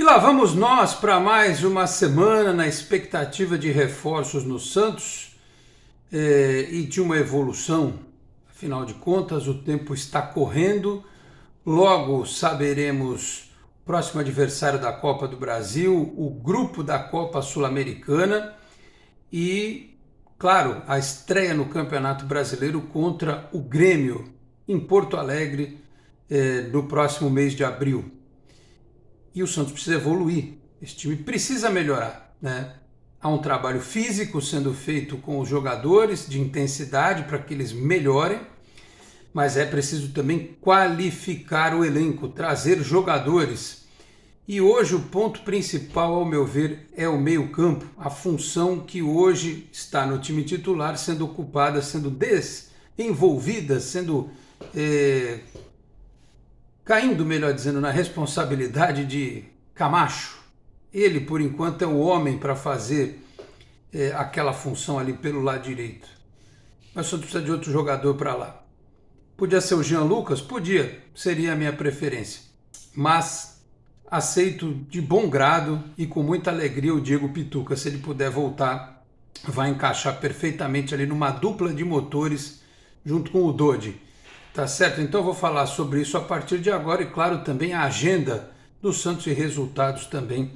E lá vamos nós para mais uma semana na expectativa de reforços no Santos e de uma evolução. Afinal de contas, o tempo está correndo, logo saberemos o próximo adversário da Copa do Brasil, o grupo da Copa Sul-Americana e, claro, a estreia no Campeonato Brasileiro contra o Grêmio em Porto Alegre no próximo mês de abril. E o Santos precisa evoluir, esse time precisa melhorar, né? Há um trabalho físico sendo feito com os jogadores, de intensidade, para que eles melhorem, mas é preciso também qualificar o elenco, trazer jogadores. E hoje o ponto principal, ao meu ver, é o meio-campo, a função que hoje está no time titular sendo ocupada, sendo desenvolvida, sendo caindo, melhor dizendo, na responsabilidade de Camacho. Ele, por enquanto, é o homem para fazer aquela função ali pelo lado direito. Mas só precisa de outro jogador para lá. Podia ser o Jean Lucas? Podia, seria a minha preferência. Mas aceito de bom grado e com muita alegria o Diego Pituca. Se ele puder voltar, vai encaixar perfeitamente ali numa dupla de motores junto com o Dodi. Tá certo? Então eu vou falar sobre isso a partir de agora e, claro, também a agenda do Santos e resultados também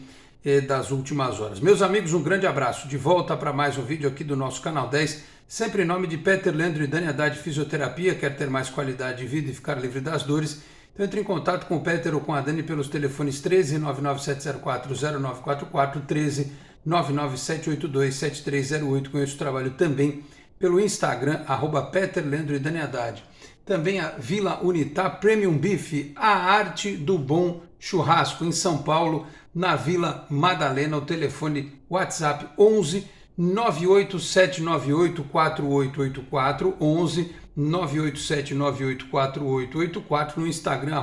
das últimas horas. Meus amigos, um grande abraço. De volta para mais um vídeo aqui do nosso Canal 10, sempre em nome de Peter Leandro e Dani Haddad Fisioterapia. Quer ter mais qualidade de vida e ficar livre das dores? Então entre em contato com o Peter ou com a Dani pelos telefones 13 99704 0944, 13 99782 7308. Conheço o trabalho também pelo Instagram, @Peter Leandro e Dani Haddad. Também a Vila Unitá Premium Beef, a arte do bom churrasco, em São Paulo, na Vila Madalena. O telefone WhatsApp 11 98798 4884, 11 98798 4884, no Instagram,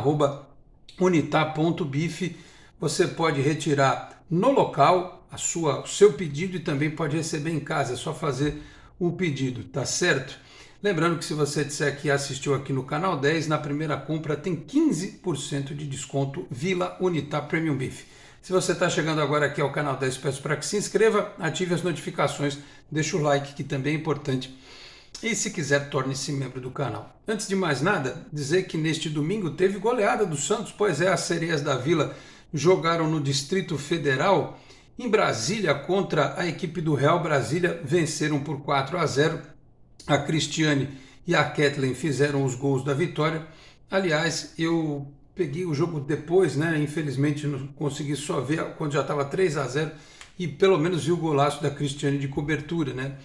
@unitá.beef. Você pode retirar no local o seu pedido e também pode receber em casa, é só fazer o pedido, tá certo? Lembrando que se você disser que assistiu aqui no Canal 10, na primeira compra tem 15% de desconto Vila Unitá Premium Beef. Se você está chegando agora aqui ao Canal 10, peço para que se inscreva, ative as notificações, deixe o like, que também é importante. E se quiser, torne-se membro do canal. Antes de mais nada, dizer que neste domingo teve goleada do Santos, pois as Sereias da Vila jogaram no Distrito Federal, em Brasília, contra a equipe do Real Brasília, venceram por 4-0. A Cristiane e a Kathleen fizeram os gols da vitória. Aliás, eu peguei o jogo depois, né? Infelizmente não consegui só ver quando já estava 3-0 e pelo menos vi o golaço da Cristiane de cobertura, né?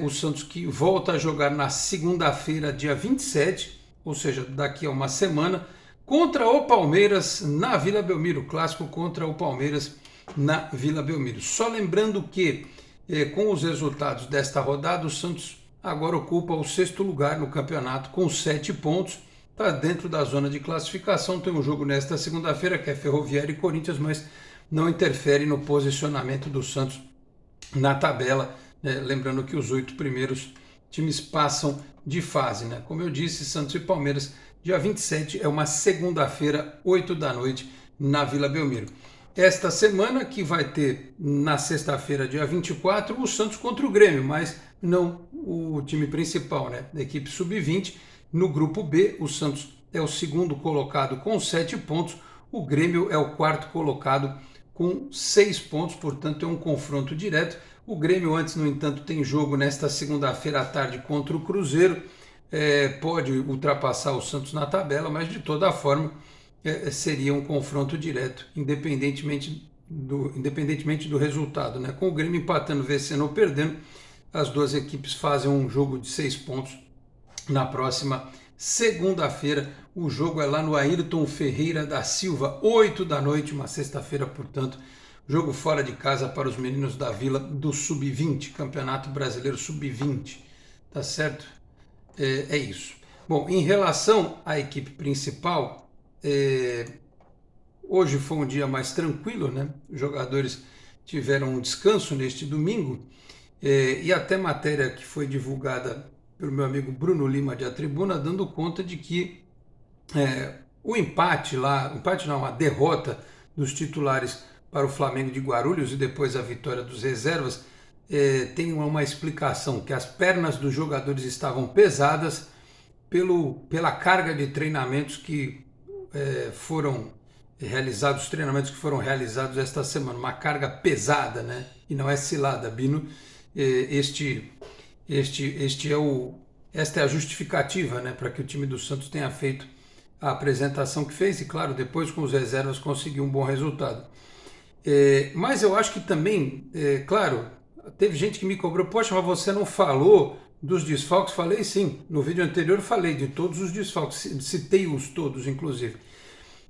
O Santos que volta a jogar na segunda-feira, dia 27, ou seja, daqui a uma semana, contra o Palmeiras na Vila Belmiro, clássico contra o Palmeiras na Vila Belmiro. Só lembrando que com os resultados desta rodada, o Santos agora ocupa o 6º lugar no campeonato com 7 pontos, está dentro da zona de classificação. Tem um jogo nesta segunda-feira que é Ferroviária e Corinthians, mas não interfere no posicionamento do Santos na tabela, né? Lembrando que os 8 primeiros times passam de fase, né? Como eu disse, Santos e Palmeiras, dia 27, é uma segunda-feira, 8 da noite, na Vila Belmiro. Esta semana que vai ter na sexta-feira, dia 24, o Santos contra o Grêmio, mas não o time principal, né? Da equipe sub-20. No grupo B, o Santos é o 2º colocado com 7 pontos, o Grêmio é o 4º colocado com 6 pontos, portanto é um confronto direto. O Grêmio antes, no entanto, tem jogo nesta segunda-feira à tarde contra o Cruzeiro, pode ultrapassar o Santos na tabela, mas de toda forma seria um confronto direto, independentemente do resultado, né? Com o Grêmio empatando, vencendo ou perdendo, as duas equipes fazem um jogo de 6 pontos na próxima segunda-feira. O jogo é lá no Ayrton Ferreira da Silva, 8 da noite, uma sexta-feira, portanto, jogo fora de casa para os meninos da Vila do Sub-20, Campeonato Brasileiro Sub-20, tá certo? É isso. Bom, em relação à equipe principal, hoje foi um dia mais tranquilo, né? Os jogadores tiveram um descanso neste domingo, e até matéria que foi divulgada pelo meu amigo Bruno Lima de A Tribuna, dando conta de que o empate lá, a derrota dos titulares para o Flamengo de Guarulhos e depois a vitória dos reservas, tem uma explicação, que as pernas dos jogadores estavam pesadas pela carga de treinamentos que foram realizados, os treinamentos que foram realizados esta semana, uma carga pesada, né? E não é cilada, Bino. Esta é a justificativa, né, para que o time do Santos tenha feito a apresentação que fez e, claro, depois com os reservas conseguiu um bom resultado. Mas eu acho que também, claro, teve gente que me cobrou, poxa, mas você não falou dos desfalques? Falei sim, no vídeo anterior falei de todos os desfalques, citei-os todos, inclusive.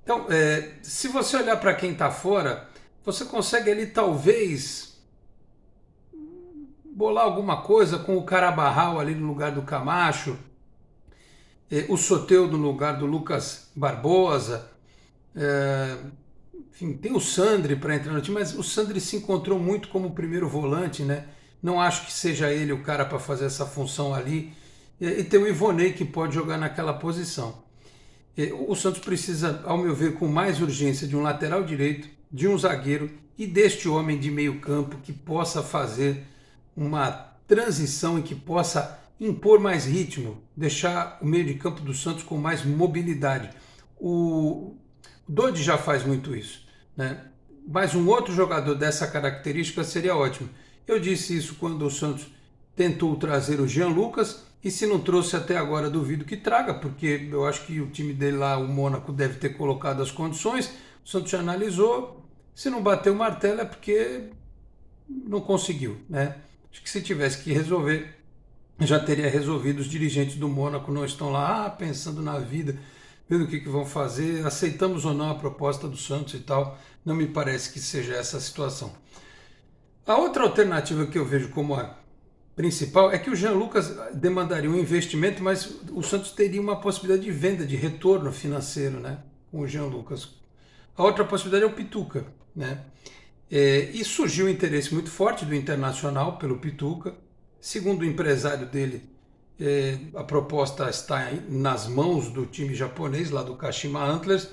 Então, se você olhar para quem está fora, você consegue ali talvez bolar alguma coisa com o Carabarral ali no lugar do Camacho, o Soteldo no lugar do Lucas Barbosa, enfim, tem o Sandri para entrar no time, mas o Sandri se encontrou muito como primeiro volante, né? Não acho que seja ele o cara para fazer essa função ali. E tem o Ivonei que pode jogar naquela posição. O Santos precisa, ao meu ver, com mais urgência de um lateral direito, de um zagueiro e deste homem de meio campo que possa fazer uma transição e que possa impor mais ritmo, deixar o meio de campo do Santos com mais mobilidade. O Dodi já faz muito isso, né? Mas um outro jogador dessa característica seria ótimo. Eu disse isso quando o Santos tentou trazer o Jean Lucas, e se não trouxe até agora, duvido que traga, porque eu acho que o time dele lá, o Mônaco, deve ter colocado as condições, o Santos já analisou, se não bateu o martelo é porque não conseguiu, né? Acho que se tivesse que resolver, já teria resolvido. Os dirigentes do Mônaco não estão lá pensando na vida, vendo o que vão fazer, aceitamos ou não a proposta do Santos e tal. Não me parece que seja essa a situação. A outra alternativa que eu vejo como a principal é que o Jean Lucas demandaria um investimento, mas o Santos teria uma possibilidade de venda, de retorno financeiro, né, com o Jean Lucas. A outra possibilidade é o Pituca, né? E surgiu um interesse muito forte do Internacional pelo Pituca. Segundo o empresário dele, a proposta está nas mãos do time japonês, lá do Kashima Antlers,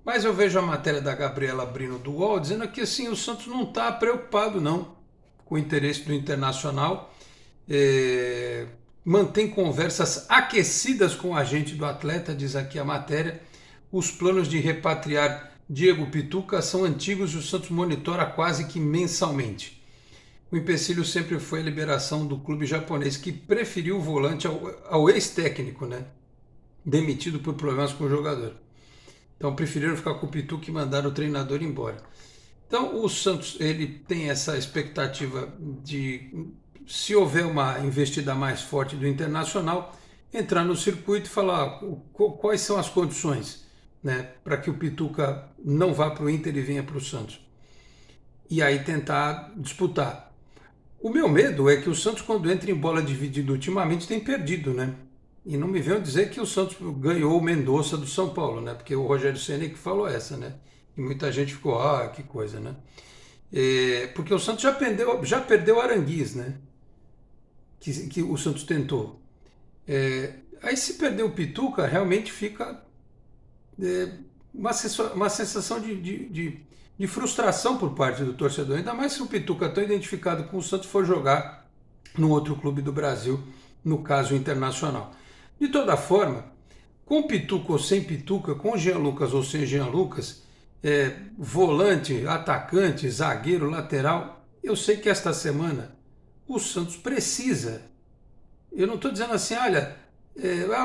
mas eu vejo a matéria da Gabriela Brino do UOL dizendo que assim, o Santos não está preocupado não com o interesse do Internacional, mantém conversas aquecidas com o agente do atleta, diz aqui a matéria. Os planos de repatriar Diego Pituca são antigos e o Santos monitora quase que mensalmente. O empecilho sempre foi a liberação do clube japonês, que preferiu o volante ao ex-técnico, né, demitido por problemas com o jogador. Então preferiram ficar com o Pituca e mandar o treinador embora. Então o Santos ele tem essa expectativa de, se houver uma investida mais forte do Internacional, entrar no circuito e falar quais são as condições, né, para que o Pituca não vá para o Inter e venha para o Santos. E aí tentar disputar. O meu medo é que o Santos, quando entra em bola dividida ultimamente, tem perdido, né? E não me venham dizer que o Santos ganhou o Mendonça do São Paulo, né? Porque o Rogério Ceni que falou essa, né? E muita gente ficou, que coisa, né? Porque o Santos já perdeu o Aranguiz, né? Que o Santos tentou. Aí se perder o Pituca, realmente fica uma sensação de frustração por parte do torcedor, ainda mais se o Pituca, tão identificado com o Santos, for jogar no outro clube do Brasil, no caso Internacional. De toda forma, com Pituca ou sem Pituca, com Jean Lucas ou sem Jean Lucas, volante, atacante, zagueiro, lateral, eu sei que esta semana o Santos precisa. Eu não estou dizendo assim, olha,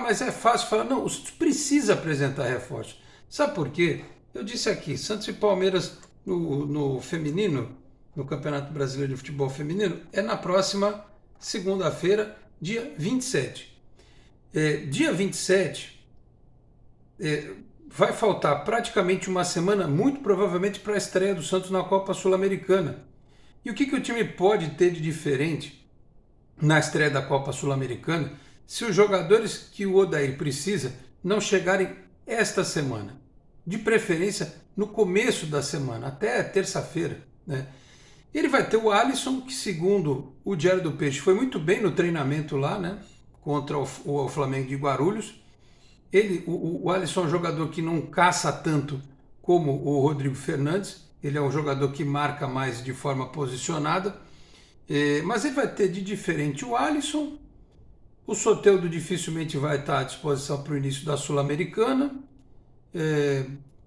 mas é fácil falar. Não, o Santos precisa apresentar reforços. Sabe por quê? Eu disse aqui, Santos e Palmeiras no feminino, no Campeonato Brasileiro de Futebol Feminino, é na próxima segunda-feira, dia 27. Dia 27, vai faltar praticamente uma semana, muito provavelmente, para a estreia do Santos na Copa Sul-Americana. E o que o time pode ter de diferente na estreia da Copa Sul-Americana se os jogadores que o Odair precisa não chegarem esta semana? De preferência no começo da semana, até terça-feira, né? Ele vai ter o Alisson, que segundo o Diário do Peixe foi muito bem no treinamento lá, né, contra o Flamengo de Guarulhos. O Alisson é um jogador que não caça tanto como o Rodrigo Fernandes. Ele é um jogador que marca mais de forma posicionada, mas ele vai ter de diferente o Alisson. O Soteldo dificilmente vai estar à disposição para o início da Sul-Americana.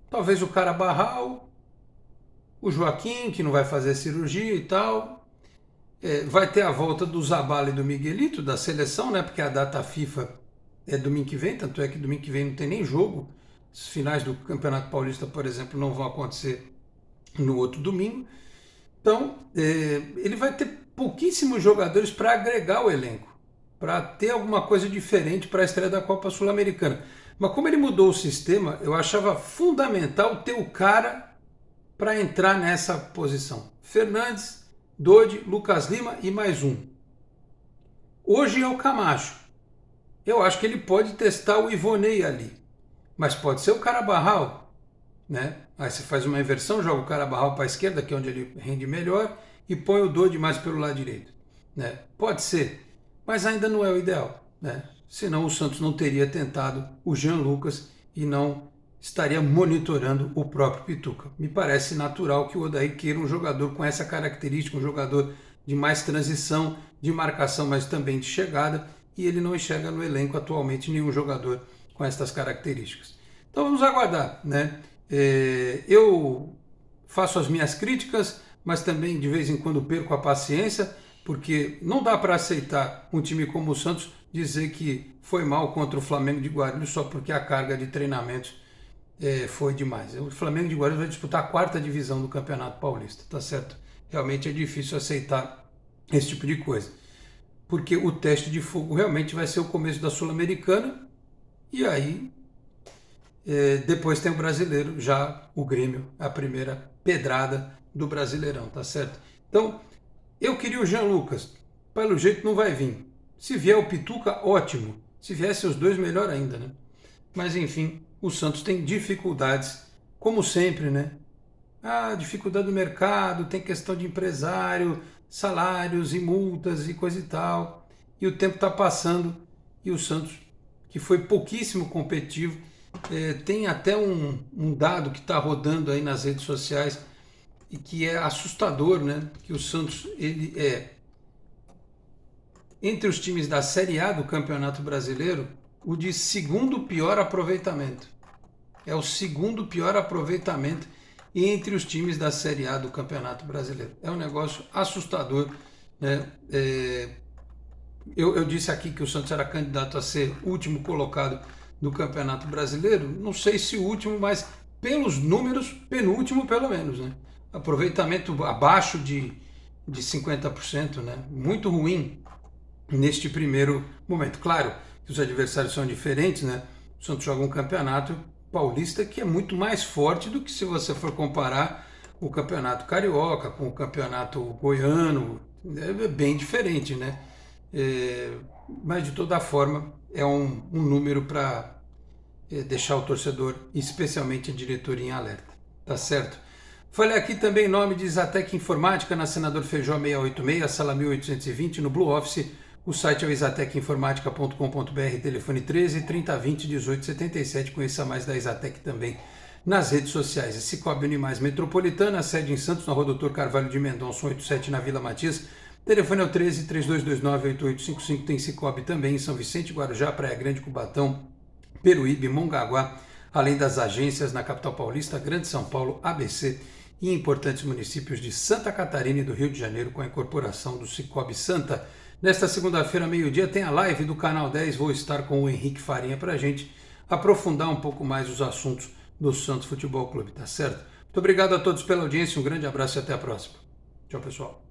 Talvez o Carabarral, o Joaquim, que não vai fazer cirurgia e tal. Vai ter a volta do Zabala e do Miguelito, da seleção, né? Porque a data FIFA é domingo que vem, tanto é que domingo que vem não tem nem jogo. As finais do Campeonato Paulista, por exemplo, não vão acontecer no outro domingo. Então, ele vai ter pouquíssimos jogadores para agregar o elenco, para ter alguma coisa diferente para a estreia da Copa Sul-Americana. Mas como ele mudou o sistema, eu achava fundamental ter o cara para entrar nessa posição. Fernandes, Dodi, Lucas Lima e mais um. Hoje é o Camacho. Eu acho que ele pode testar o Ivonei ali, mas pode ser o Carabarral, né? Aí você faz uma inversão, joga o Carabarral para a esquerda, que é onde ele rende melhor, e põe o Dodi mais pelo lado direito, né? Pode ser, mas ainda não é o ideal, né? Senão o Santos não teria tentado o Jean Lucas e não estaria monitorando o próprio Pituca. Me parece natural que o Odair queira um jogador com essa característica, um jogador de mais transição, de marcação, mas também de chegada, e ele não enxerga no elenco atualmente nenhum jogador com essas características. Então vamos aguardar, né? Eu faço as minhas críticas, mas também de vez em quando perco a paciência, porque não dá para aceitar um time como o Santos dizer que foi mal contra o Flamengo de Guarulhos só porque a carga de treinamentos foi demais. O Flamengo de Guarulhos vai disputar a 4ª divisão do Campeonato Paulista, tá certo? Realmente é difícil aceitar esse tipo de coisa, porque o teste de fogo realmente vai ser o começo da Sul-Americana, e aí depois tem o Brasileiro, já o Grêmio, a primeira pedrada do Brasileirão, tá certo? Então, eu queria o Jean Lucas, pelo jeito não vai vir. Se vier o Pituca, ótimo. Se viessem os dois, melhor ainda, né? Mas enfim, o Santos tem dificuldades, como sempre, né? Dificuldade do mercado, tem questão de empresário, salários e multas e coisa e tal. E o tempo está passando e o Santos, que foi pouquíssimo competitivo, tem até um dado que está rodando aí nas redes sociais e que é assustador, né? Que o Santos, ele entre os times da Série A do Campeonato Brasileiro, o de segundo pior aproveitamento. É o segundo pior aproveitamento entre os times da Série A do Campeonato Brasileiro. É um negócio assustador, né? Eu disse aqui que o Santos era candidato a ser o último colocado do Campeonato Brasileiro. Não sei se o último, mas pelos números, penúltimo pelo menos, né? Aproveitamento abaixo de 50%, né? Muito ruim neste primeiro momento. Claro que os adversários são diferentes, né? O Santos joga um campeonato paulista que é muito mais forte do que se você for comparar o campeonato carioca com o campeonato goiano. É bem diferente, né? Mas de toda forma é um número para deixar o torcedor, especialmente a diretoria, em alerta. Tá certo? Falei aqui também em nome de Exatec Informática, na Senador Feijó 686, sala 1820, no Blue Office. O site é o exatecinformatica.com.br, telefone 13 3020 1877. Conheça mais da Exatec também nas redes sociais. Cicobi Unimais Metropolitana, sede em Santos, na Rua Doutor Carvalho de Mendonça, 87, na Vila Matias. Telefone é o 13 3229 8855. Tem Cicobi também em São Vicente, Guarujá, Praia Grande, Cubatão, Peruíbe, Mongaguá, além das agências na capital paulista, Grande São Paulo, ABC e importantes municípios de Santa Catarina e do Rio de Janeiro, com a incorporação do Cicobi Santa. Nesta segunda-feira, meio-dia, tem a live do Canal 10. Vou estar com o Henrique Farinha para a gente aprofundar um pouco mais os assuntos do Santos Futebol Clube, tá certo? Muito obrigado a todos pela audiência, um grande abraço e até a próxima. Tchau, pessoal.